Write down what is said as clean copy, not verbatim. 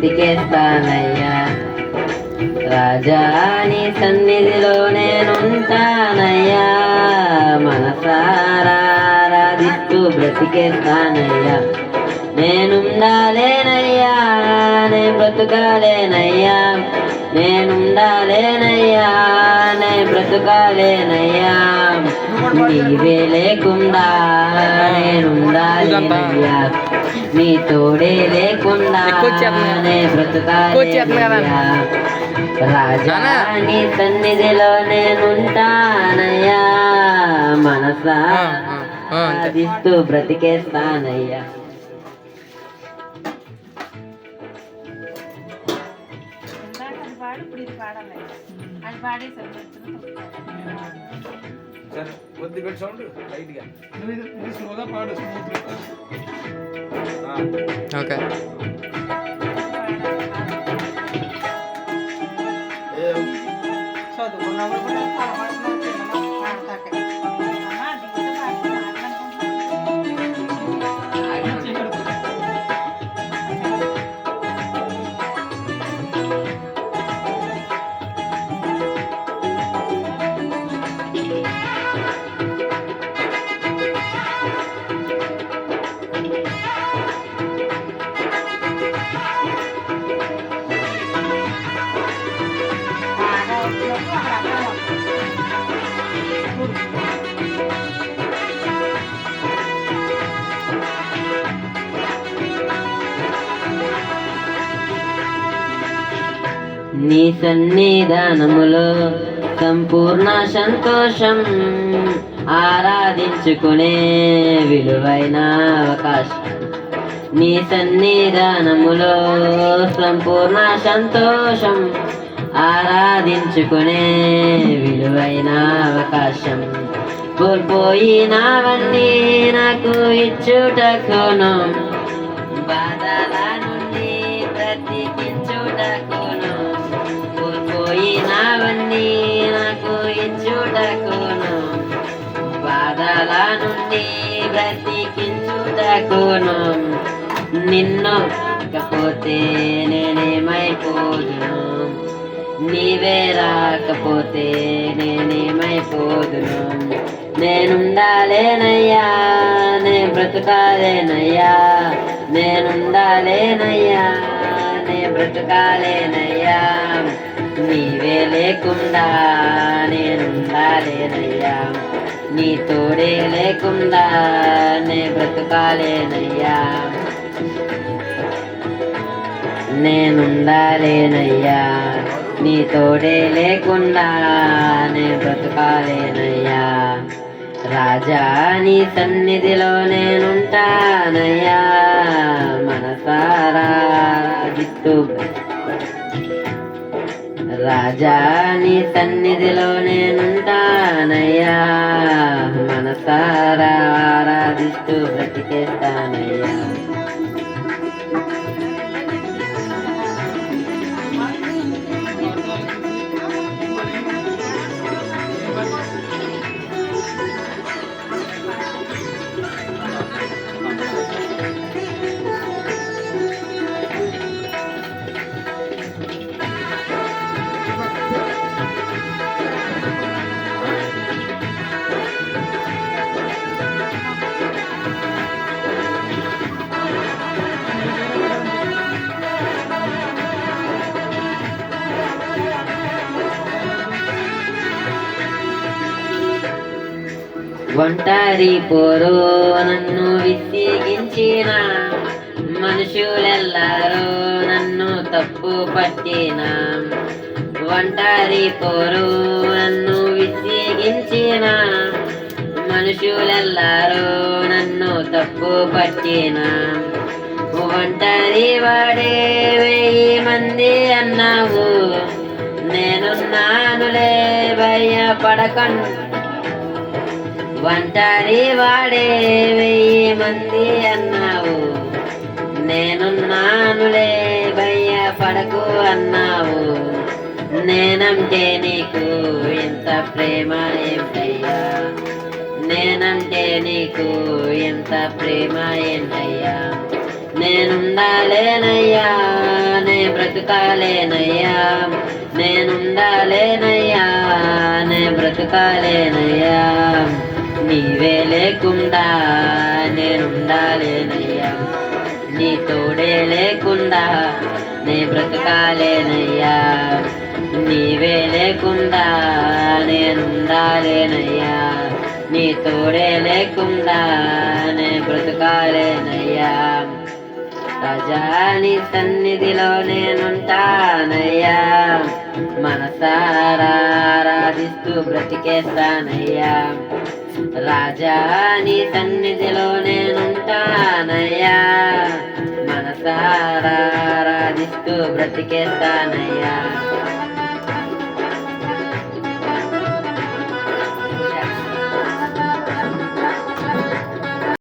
బ్రతికేస్తానయ్యా. రాజా నీ సన్నిధిలో నేనుంటానయ్యా, మనసారా ఆరాధిస్తూ బ్రతికేస్తానయ్యా. నేనుండాలేనయ్యా, నే బ్రతుకాలేనయ్యా, నేనుండాలేనయ్యా, నే బ్రతుకాలేనయ్యా. నీవే లేకుండా నేనుండాలేనయ్యా, నీ తోడే లేకుండా నే బ్రతుకాలేనయ్యా. రాజా నీ సన్నిధిలో నేనుంటానయ్యా, మనసా ఆరాధిస్తూ బ్రతికేస్తానయ్యా. ఓకే నీ సన్నిధానములో సంపూర్ణ సంతోషం, ఆరాధించుకునే విలువైన అవకాశం. నీ సన్నిధానములో సంపూర్ణ సంతోషం, ఆరాధించుకునే విలువైన అవకాశం. కోల్పోయినవన్నీ నాకు ఇచ్చుటకును, బాధల నుండి బ్రతికించుటకును. కోల్పోయినవన్నీ నాకు ఇచ్చుటకును, బాధల నుండి బ్రతికించుటకును. నిన్ను కాకపోతే నేనేమైపోదును, నీవే రాకపోతే నేనేమైపోదును. నేనుండాలేనయ్యా, నే బ్రతుకాలేనయ్యా, నేనుండాలేనయ్యా, నే బ్రతుకాలేనయ్యా. నీవే లేకుండా నేనుండాలేనయ్యా, నీ తోడే లేకుండా నే బ్రతుకాలేనయ్యా. నేనుండాలేనయ్యా, నీ తోడే లేకుండా నే బ్రతుకాలేనయ్యా. రాజా నీ సన్నిధిలో నేనుంటానయ్యా, మనసారా ఆరాధిస్తూ. రాజా నీ సన్నిధిలో నేనుంటానయ్యా, మనసారా ఆరాధిస్తూ బ్రతికేస్తానయ్యా. ఒంటరి పోరు నన్ను విసిగించిన, మనుషులెల్లరూ నన్ను తప్పు పట్టిన. ఒంటరి పోరు నన్ను విసిగించిన, మనుషులెల్లరూ నన్ను తప్పు పట్టిన. ఒంటరి వాడే 1000 మంది అన్నావు, నేనున్నానులే భయపడకండి. ఒంటరి వాడే 1000 మంది అన్నావు, నేనున్నానులే భయపడకు అన్నావు. నేనంటే నీకు ఎంత ప్రేమ ఏంటయ్యా, నేనంటే నీకు ఎంత ప్రేమ ఏంటయ్యా. నేనుండాలేనయ్యా నే బ్రతుకాలేనయ్యా నేనుండాలేనయ్యా నే బ్రతుకాలేనయ్యా నీవే లేకుండా నేనుండాలేనయ్యా నీ తోడే లేకుండా నే బ్రతుకాలేనయ్యా నీవే లేకుండా నేనుండాలేనయ్యా నీ తోడే లేకుండా నే బ్రతుకాలేనయ్యా రాజా నీ సన్నిధిలో నేనుంటానయ్యా మనసారా ఆరాధిస్తూ బ్రతికేస్తానయ్యా రాజా నీ సన్నిధిలో నేనుంటానయ్యా మనసారా ఆరాధిస్తూ బ్రతికేస్తానయ్యా